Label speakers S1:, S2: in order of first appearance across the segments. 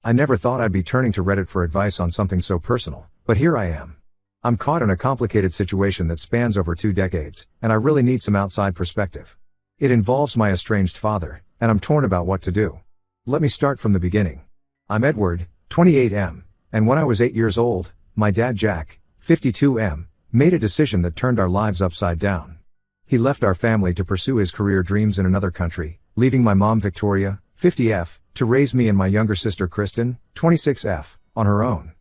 S1: I never thought I'd be turning to Reddit for advice on something so personal, but here I am. I'm caught in a complicated situation that spans over 2 decades, and I really need some outside perspective. It involves my estranged father, and I'm torn about what to do. Let me start from the beginning. I'm Edward, 28M, and when I was 8 years old, my dad Jack, 52M, made a decision that turned our lives upside down. He left our family to pursue his career dreams in another country, leaving my mom Victoria, 50F, to raise me and my younger sister Kristen, 26F, on her own.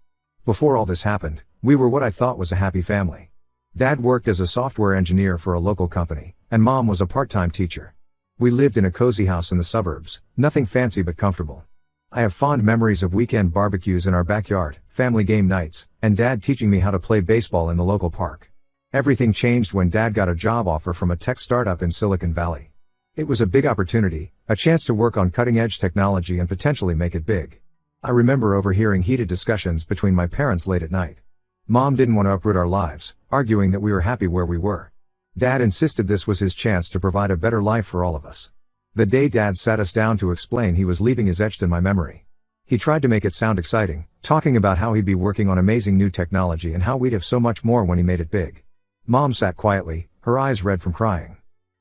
S1: Before all this happened, we were what I thought was a happy family. Dad worked as a software engineer for a local company, and Mom was a part-time teacher. We lived in a cozy house in the suburbs, nothing fancy but comfortable. I have fond memories of weekend barbecues in our backyard, family game nights, and Dad teaching me how to play baseball in the local park. Everything changed when Dad got a job offer from a tech startup in Silicon Valley. It was a big opportunity, a chance to work on cutting-edge technology and potentially make it big. I remember overhearing heated discussions between my parents late at night. Mom didn't want to uproot our lives, arguing that we were happy where we were. Dad insisted this was his chance to provide a better life for all of us. The day Dad sat us down to explain he was leaving is etched in my memory. He tried to make it sound exciting, talking about how he'd be working on amazing new technology and how we'd have so much more when he made it big. Mom sat quietly, her eyes red from crying.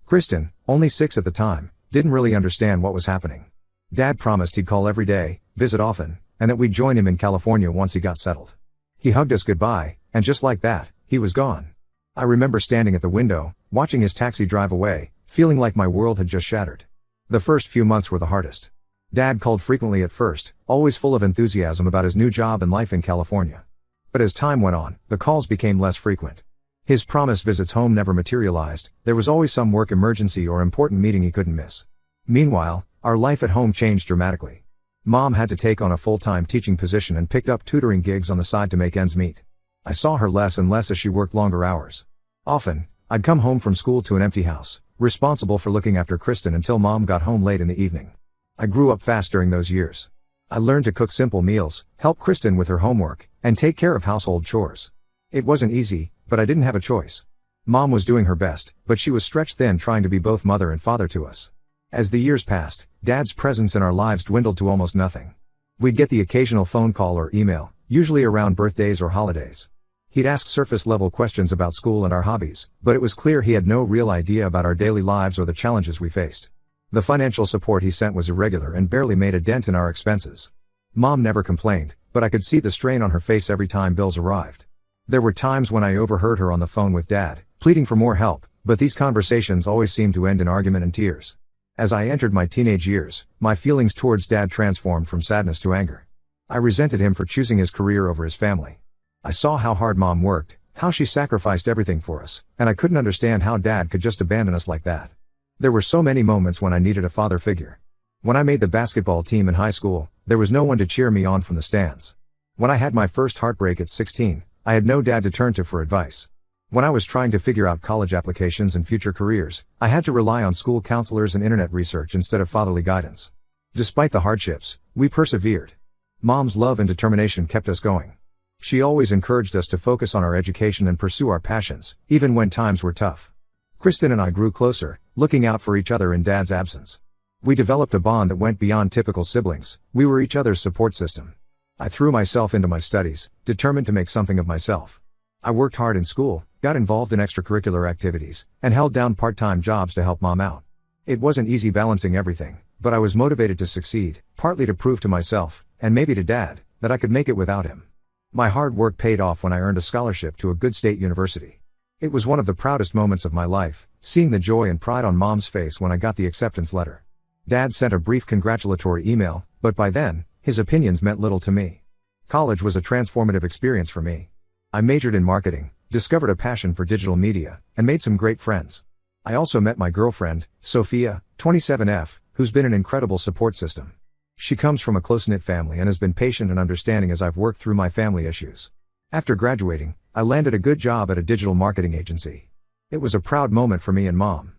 S1: Kristen, only 6 at the time, didn't really understand what was happening. Dad promised he'd call every day, visit often, and that we'd join him in California once he got settled. He hugged us goodbye, and just like that, he was gone. I remember standing at the window, watching his taxi drive away, feeling like my world had just shattered. The first few months were the hardest. Dad called frequently at first, always full of enthusiasm about his new job and life in California. But as time went on, the calls became less frequent. His promised visits home never materialized, there was always some work emergency or important meeting he couldn't miss. Meanwhile, our life at home changed dramatically. Mom had to take on a full-time teaching position and picked up tutoring gigs on the side to make ends meet. I saw her less and less as she worked longer hours. Often, I'd come home from school to an empty house, responsible for looking after Kristen until Mom got home late in the evening. I grew up fast during those years. I learned to cook simple meals, help Kristen with her homework, and take care of household chores. It wasn't easy, but I didn't have a choice. Mom was doing her best, but she was stretched thin trying to be both mother and father to us. As the years passed, Dad's presence in our lives dwindled to almost nothing. We'd get the occasional phone call or email, usually around birthdays or holidays. He'd ask surface-level questions about school and our hobbies, but it was clear he had no real idea about our daily lives or the challenges we faced. The financial support he sent was irregular and barely made a dent in our expenses. Mom never complained, but I could see the strain on her face every time bills arrived. There were times when I overheard her on the phone with Dad, pleading for more help, but these conversations always seemed to end in argument and tears. As I entered my teenage years, my feelings towards Dad transformed from sadness to anger. I resented him for choosing his career over his family. I saw how hard Mom worked, how she sacrificed everything for us, and I couldn't understand how Dad could just abandon us like that. There were so many moments when I needed a father figure. When I made the basketball team in high school, there was no one to cheer me on from the stands. When I had my first heartbreak at 16, I had no dad to turn to for advice. When I was trying to figure out college applications and future careers, I had to rely on school counselors and internet research instead of fatherly guidance. Despite the hardships, we persevered. Mom's love and determination kept us going. She always encouraged us to focus on our education and pursue our passions, even when times were tough. Kristen and I grew closer, looking out for each other in Dad's absence. We developed a bond that went beyond typical siblings. We were each other's support system. I threw myself into my studies, determined to make something of myself. I worked hard in school, got involved in extracurricular activities, and held down part-time jobs to help Mom out. It wasn't easy balancing everything, but I was motivated to succeed, partly to prove to myself, and maybe to Dad, that I could make it without him. My hard work paid off when I earned a scholarship to a good state university. It was one of the proudest moments of my life, seeing the joy and pride on Mom's face when I got the acceptance letter. Dad sent a brief congratulatory email, but by then, his opinions meant little to me. College was a transformative experience for me. I majored in marketing, discovered a passion for digital media, and made some great friends. I also met my girlfriend, Sophia, 27F, who's been an incredible support system. She comes from a close-knit family and has been patient and understanding as I've worked through my family issues. After graduating, I landed a good job at a digital marketing agency. It was a proud moment for me and Mom.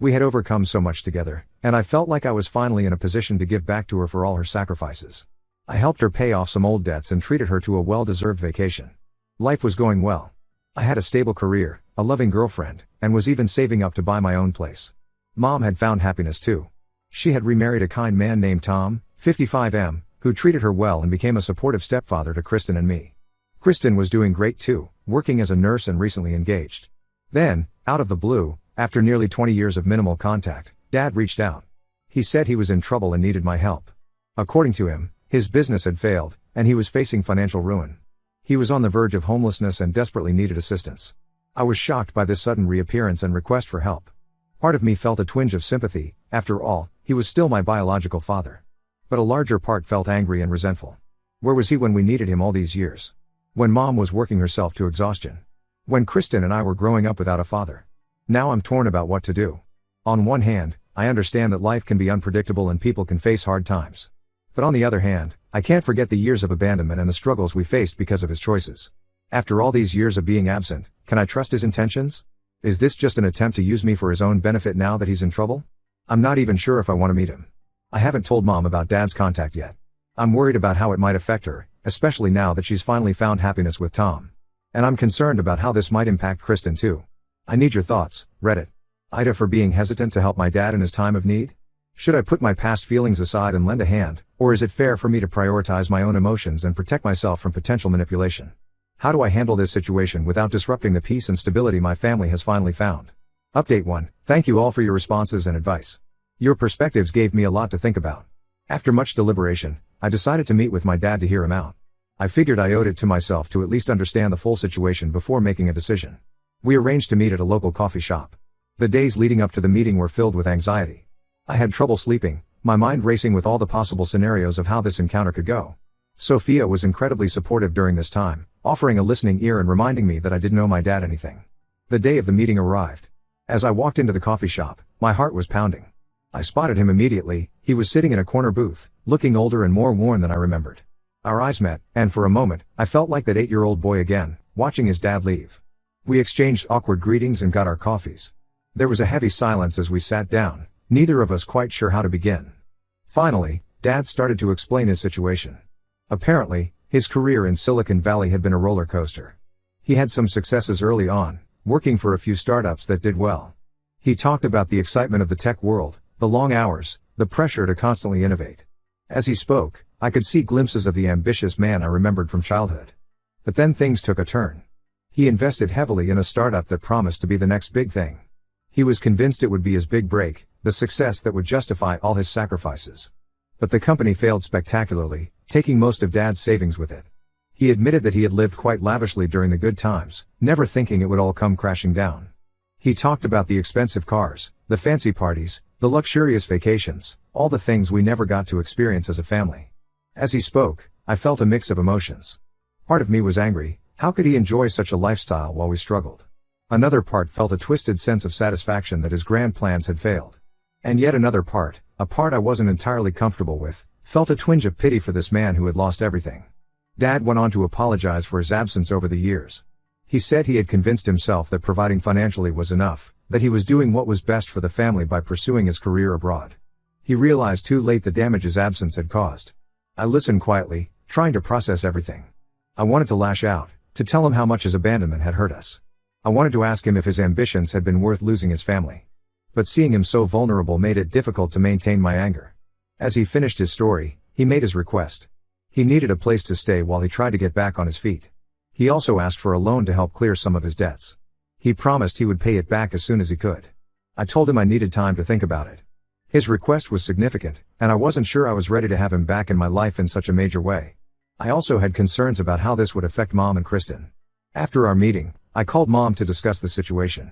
S1: We had overcome so much together, and I felt like I was finally in a position to give back to her for all her sacrifices. I helped her pay off some old debts and treated her to a well-deserved vacation. Life was going well. I had a stable career, a loving girlfriend, and was even saving up to buy my own place. Mom had found happiness too. She had remarried a kind man named Tom, 55M, who treated her well and became a supportive stepfather to Kristen and me. Kristen was doing great too, working as a nurse and recently engaged. Then, out of the blue, after nearly 20 years of minimal contact, Dad reached out. He said he was in trouble and needed my help. According to him, his business had failed, and he was facing financial ruin. He was on the verge of homelessness and desperately needed assistance. I was shocked by this sudden reappearance and request for help. Part of me felt a twinge of sympathy. After all, he was still my biological father. But a larger part felt angry and resentful. Where was he when we needed him all these years? When Mom was working herself to exhaustion? When Kristen and I were growing up without a father? Now I'm torn about what to do. On one hand, I understand that life can be unpredictable and people can face hard times. But on the other hand, I can't forget the years of abandonment and the struggles we faced because of his choices. After all these years of being absent, can I trust his intentions? Is this just an attempt to use me for his own benefit now that he's in trouble? I'm not even sure if I want to meet him. I haven't told Mom about Dad's contact yet. I'm worried about how it might affect her, especially now that she's finally found happiness with Tom. And I'm concerned about how this might impact Kristen too. I need your thoughts, Reddit. Ida, for being hesitant to help my dad in his time of need? Should I put my past feelings aside and lend a hand, or is it fair for me to prioritize my own emotions and protect myself from potential manipulation? How do I handle this situation without disrupting the peace and stability my family has finally found? Update 1. Thank you all for your responses and advice. Your perspectives gave me a lot to think about. After much deliberation, I decided to meet with my dad to hear him out. I figured I owed it to myself to at least understand the full situation before making a decision. We arranged to meet at a local coffee shop. The days leading up to the meeting were filled with anxiety. I had trouble sleeping, my mind racing with all the possible scenarios of how this encounter could go. Sophia was incredibly supportive during this time, offering a listening ear and reminding me that I didn't owe my dad anything. The day of the meeting arrived. As I walked into the coffee shop, my heart was pounding. I spotted him immediately. He was sitting in a corner booth, looking older and more worn than I remembered. Our eyes met, and for a moment, I felt like that 8-year-old boy again, watching his dad leave. We exchanged awkward greetings and got our coffees. There was a heavy silence as we sat down, neither of us quite sure how to begin. Finally, Dad started to explain his situation. Apparently, his career in Silicon Valley had been a roller coaster. He had some successes early on, working for a few startups that did well. He talked about the excitement of the tech world, the long hours, the pressure to constantly innovate. As he spoke, I could see glimpses of the ambitious man I remembered from childhood. But then things took a turn. He invested heavily in a startup that promised to be the next big thing. He was convinced it would be his big break, the success that would justify all his sacrifices. But the company failed spectacularly, taking most of Dad's savings with it. He admitted that he had lived quite lavishly during the good times, never thinking it would all come crashing down. He talked about the expensive cars, the fancy parties, the luxurious vacations, all the things we never got to experience as a family. As he spoke, I felt a mix of emotions. Part of me was angry. How could he enjoy such a lifestyle while we struggled? Another part felt a twisted sense of satisfaction that his grand plans had failed. And yet another part, a part I wasn't entirely comfortable with, felt a twinge of pity for this man who had lost everything. Dad went on to apologize for his absence over the years. He said he had convinced himself that providing financially was enough, that he was doing what was best for the family by pursuing his career abroad. He realized too late the damage his absence had caused. I listened quietly, trying to process everything. I wanted to lash out, to tell him how much his abandonment had hurt us. I wanted to ask him if his ambitions had been worth losing his family. But seeing him so vulnerable made it difficult to maintain my anger. As he finished his story, he made his request. He needed a place to stay while he tried to get back on his feet. He also asked for a loan to help clear some of his debts. He promised he would pay it back as soon as he could. I told him I needed time to think about it. His request was significant, and I wasn't sure I was ready to have him back in my life in such a major way. I also had concerns about how this would affect Mom and Kristen. After our meeting, I called Mom to discuss the situation.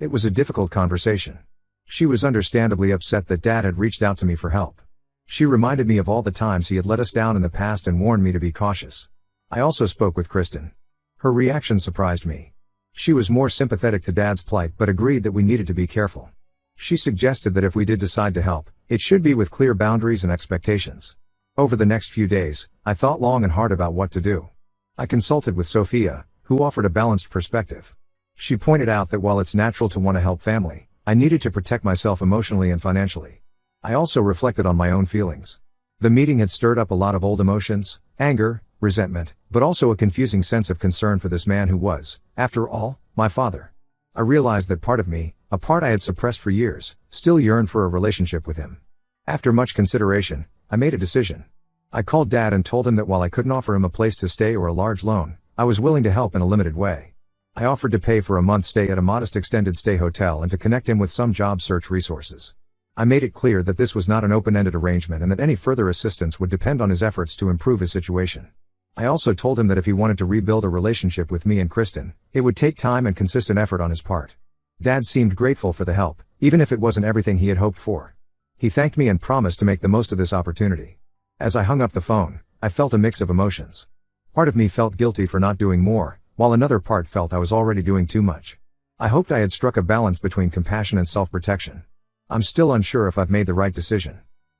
S1: It was a difficult conversation. She was understandably upset that Dad had reached out to me for help. She reminded me of all the times he had let us down in the past and warned me to be cautious. I also spoke with Kristen. Her reaction surprised me. She was more sympathetic to Dad's plight but agreed that we needed to be careful. She suggested that if we did decide to help, it should be with clear boundaries and expectations. Over the next few days, I thought long and hard about what to do. I consulted with Sophia, who offered a balanced perspective. She pointed out that while it's natural to want to help family, I needed to protect myself emotionally and financially. I also reflected on my own feelings. The meeting had stirred up a lot of old emotions, anger, resentment, but also a confusing sense of concern for this man who was, after all, my father. I realized that part of me, a part I had suppressed for years, still yearned for a relationship with him. After much consideration, I made a decision. I called Dad and told him that while I couldn't offer him a place to stay or a large loan, I was willing to help in a limited way. I offered to pay for a month's stay at a modest extended stay hotel and to connect him with some job search resources. I made it clear that this was not an open-ended arrangement and that any further assistance would depend on his efforts to improve his situation. I also told him that if he wanted to rebuild a relationship with me and Kristen, it would take time and consistent effort on his part. Dad seemed grateful for the help, even if it wasn't everything he had hoped for. He thanked me and promised to make the most of this opportunity. As I hung up the phone, I felt a mix of emotions. Part of me felt guilty for not doing more, while another part felt I was already doing too much. I hoped I had struck a balance between compassion and self-protection. I'm still unsure if I've made the right decision.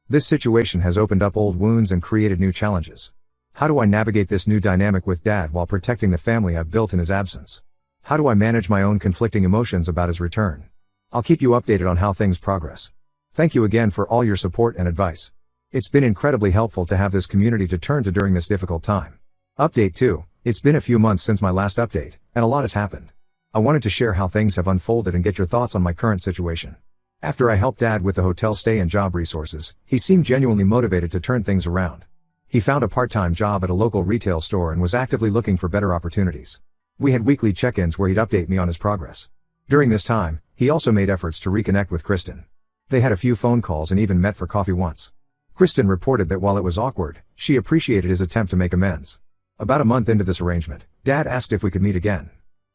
S1: This situation has opened up old wounds and created new challenges. How do I navigate this new dynamic with Dad while protecting the family I've built in his absence? How do I manage my own conflicting emotions about his return? I'll keep you updated on how things progress. Thank you again for all your support and advice. It's been incredibly helpful to have this community to turn to during this difficult time. Update 2. It's been a few months since my last update, and a lot has happened. I wanted to share how things have unfolded and get your thoughts on my current situation. After I helped Dad with the hotel stay and job resources, he seemed genuinely motivated to turn things around. He found a part-time job at a local retail store and was actively looking for better opportunities. We had weekly check-ins where he'd update me on his progress. During this time, he also made efforts to reconnect with Kristen. They had a few phone calls and even met for coffee once. Kristen reported that while it was awkward, she appreciated his attempt to make amends. About a month into this arrangement, Dad asked if we could meet again.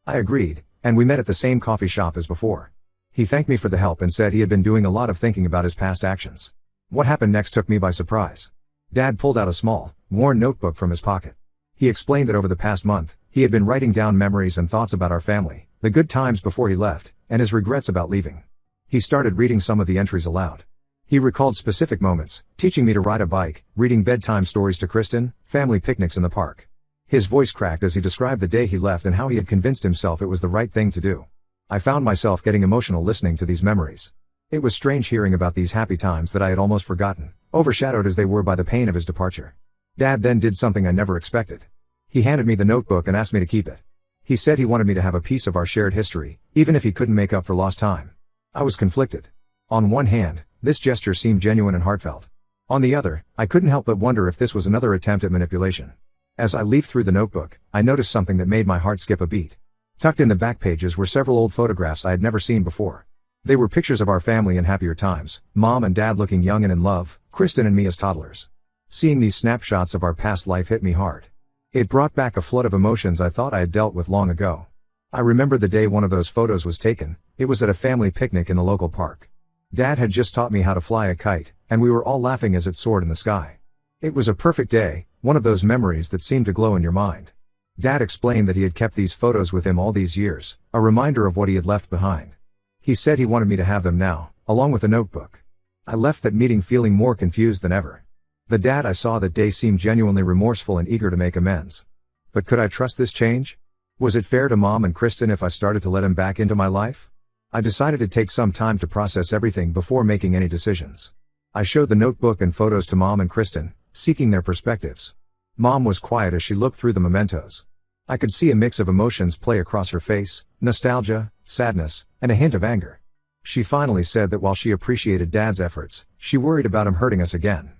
S1: I agreed, and we met at the same coffee shop as before. He thanked me for the help and said he had been doing a lot of thinking about his past actions. What happened next took me by surprise. Dad pulled out a small, worn notebook from his pocket. He explained that over the past month, he had been writing down memories and thoughts about our family, the good times before he left, and his regrets about leaving. He started reading some of the entries aloud. He recalled specific moments, teaching me to ride a bike, reading bedtime stories to Kristen, family picnics in the park. His voice cracked as he described the day he left and how he had convinced himself it was the right thing to do. I found myself getting emotional listening to these memories. It was strange hearing about these happy times that I had almost forgotten, overshadowed as they were by the pain of his departure. Dad then did something I never expected. He handed me the notebook and asked me to keep it. He said he wanted me to have a piece of our shared history, even if he couldn't make up for lost time. I was conflicted. On one hand, this gesture seemed genuine and heartfelt. On the other, I couldn't help but wonder if this was another attempt at manipulation. As I leafed through the notebook, I noticed something that made my heart skip a beat. Tucked in the back pages were several old photographs I had never seen before. They were pictures of our family in happier times, Mom and Dad looking young and in love, Kristen and me as toddlers. Seeing these snapshots of our past life hit me hard. It brought back a flood of emotions I thought I had dealt with long ago. I remembered the day one of those photos was taken. It was at a family picnic in the local park. Dad had just taught me how to fly a kite, and we were all laughing as it soared in the sky. It was a perfect day, one of those memories that seem to glow in your mind. Dad explained that he had kept these photos with him all these years, a reminder of what he had left behind. He said he wanted me to have them now, along with a notebook. I left that meeting feeling more confused than ever. The Dad I saw that day seemed genuinely remorseful and eager to make amends. But could I trust this change? Was it fair to Mom and Kristen if I started to let him back into my life? I decided to take some time to process everything before making any decisions. I showed the notebook and photos to Mom and Kristen, seeking their perspectives. Mom was quiet as she looked through the mementos. I could see a mix of emotions play across her face, nostalgia, sadness, and a hint of anger. She finally said that while she appreciated Dad's efforts, she worried about him hurting us again.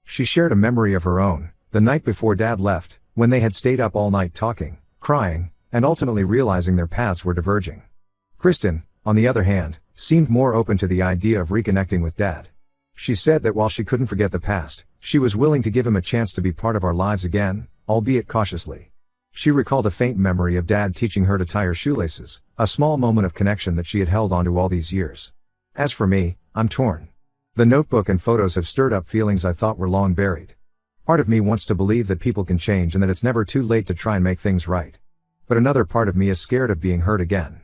S1: She shared a memory of her own, the night before Dad left, when they had stayed up all night talking, crying, and ultimately realizing their paths were diverging. Kristen, on the other hand, seemed more open to the idea of reconnecting with Dad. She said that while she couldn't forget the past, she was willing to give him a chance to be part of our lives again, albeit cautiously. She recalled a faint memory of Dad teaching her to tie her shoelaces, a small moment of connection that she had held onto all these years. As for me, I'm torn. The notebook and photos have stirred up feelings I thought were long buried. Part of me wants to believe that people can change and that it's never too late to try and make things right. But another part of me is scared of being hurt again.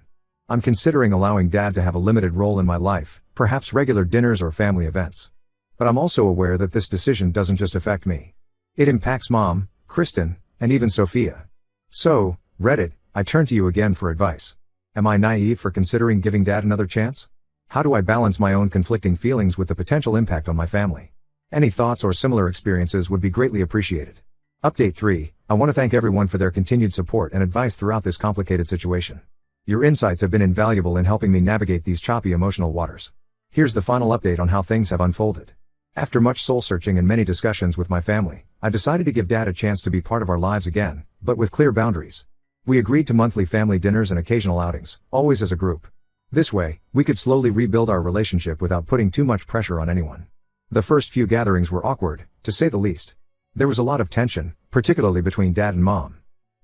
S1: I'm considering allowing Dad to have a limited role in my life, perhaps regular dinners or family events. But I'm also aware that this decision doesn't just affect me. It impacts Mom, Kristen, and even Sophia. So, Reddit, I turn to you again for advice. Am I naive for considering giving Dad another chance? How do I balance my own conflicting feelings with the potential impact on my family? Any thoughts or similar experiences would be greatly appreciated. Update 3, I want to thank everyone for their continued support and advice throughout this complicated situation. Your insights have been invaluable in helping me navigate these choppy emotional waters. Here's the final update on how things have unfolded. After much soul-searching and many discussions with my family, I decided to give Dad a chance to be part of our lives again, but with clear boundaries. We agreed to monthly family dinners and occasional outings, always as a group. This way, we could slowly rebuild our relationship without putting too much pressure on anyone. The first few gatherings were awkward, to say the least. There was a lot of tension, particularly between Dad and Mom.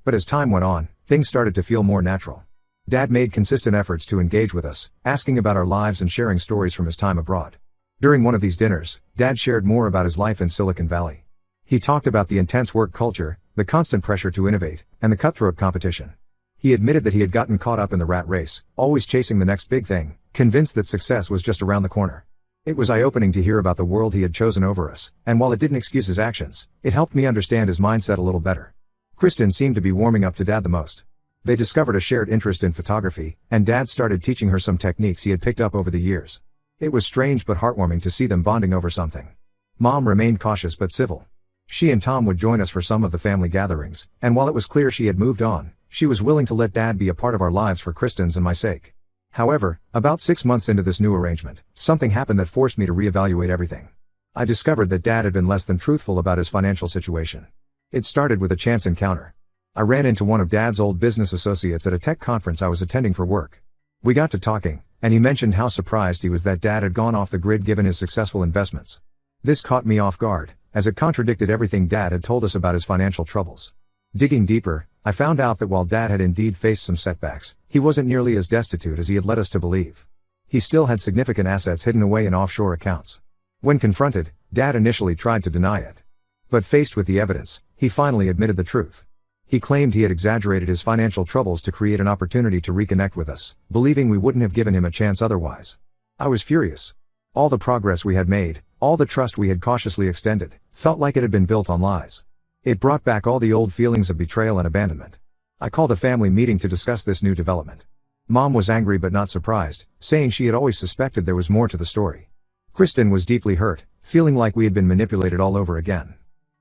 S1: But as time went on, things started to feel more natural. Dad made consistent efforts to engage with us, asking about our lives and sharing stories from his time abroad. During one of these dinners, Dad shared more about his life in Silicon Valley. He talked about the intense work culture, the constant pressure to innovate, and the cutthroat competition. He admitted that he had gotten caught up in the rat race, always chasing the next big thing, convinced that success was just around the corner. It was eye-opening to hear about the world he had chosen over us, and while it didn't excuse his actions, it helped me understand his mindset a little better. Kristen seemed to be warming up to Dad the most. They discovered a shared interest in photography, and Dad started teaching her some techniques he had picked up over the years. It was strange but heartwarming to see them bonding over something. Mom remained cautious but civil. She and Tom would join us for some of the family gatherings, and while it was clear she had moved on, she was willing to let Dad be a part of our lives for Kristen's and my sake. However, about 6 months into this new arrangement, something happened that forced me to reevaluate everything. I discovered that Dad had been less than truthful about his financial situation. It started with a chance encounter. I ran into one of Dad's old business associates at a tech conference I was attending for work. We got to talking, and he mentioned how surprised he was that Dad had gone off the grid given his successful investments. This caught me off guard, as it contradicted everything Dad had told us about his financial troubles. Digging deeper, I found out that while Dad had indeed faced some setbacks, he wasn't nearly as destitute as he had led us to believe. He still had significant assets hidden away in offshore accounts. When confronted, Dad initially tried to deny it. But faced with the evidence, he finally admitted the truth. He claimed he had exaggerated his financial troubles to create an opportunity to reconnect with us, believing we wouldn't have given him a chance otherwise. I was furious. All the progress we had made, all the trust we had cautiously extended, felt like it had been built on lies. It brought back all the old feelings of betrayal and abandonment. I called a family meeting to discuss this new development. Mom was angry but not surprised, saying she had always suspected there was more to the story. Kristen was deeply hurt, feeling like we had been manipulated all over again.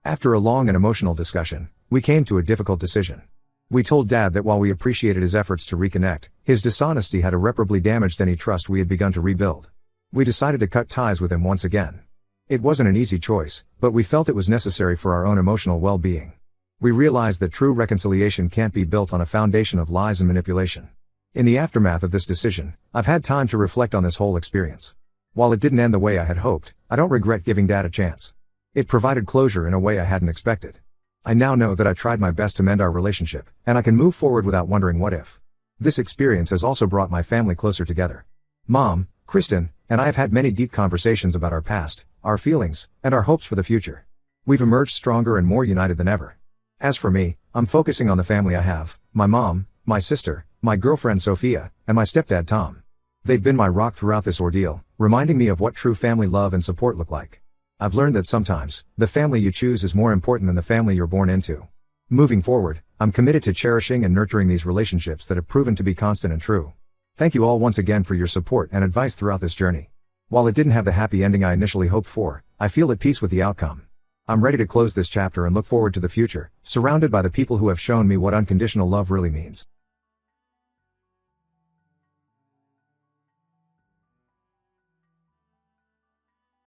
S1: After a long and emotional discussion, we came to a difficult decision. We told Dad that while we appreciated his efforts to reconnect, his dishonesty had irreparably damaged any trust we had begun to rebuild. We decided to cut ties with him once again. It wasn't an easy choice, but we felt it was necessary for our own emotional well-being. We realized that true reconciliation can't be built on a foundation of lies and manipulation. In the aftermath of this decision, I've had time to reflect on this whole experience. While it didn't end the way I had hoped, I don't regret giving Dad a chance. It provided closure in a way I hadn't expected. I now know that I tried my best to mend our relationship, and I can move forward without wondering what if. This experience has also brought my family closer together. Mom, Kristen, and I have had many deep conversations about our past, our feelings, and our hopes for the future. We've emerged stronger and more united than ever. As for me, I'm focusing on the family I have, my mom, my sister, my girlfriend Sophia, and my stepdad Tom. They've been my rock throughout this ordeal, reminding me of what true family love and support look like. I've learned that sometimes, the family you choose is more important than the family you're born into. Moving forward, I'm committed to cherishing and nurturing these relationships that have proven to be constant and true. Thank you all once again for your support and advice throughout this journey. While it didn't have the happy ending I initially hoped for, I feel at peace with the outcome. I'm ready to close this chapter and look forward to the future, surrounded by the people who have shown me what unconditional love really means.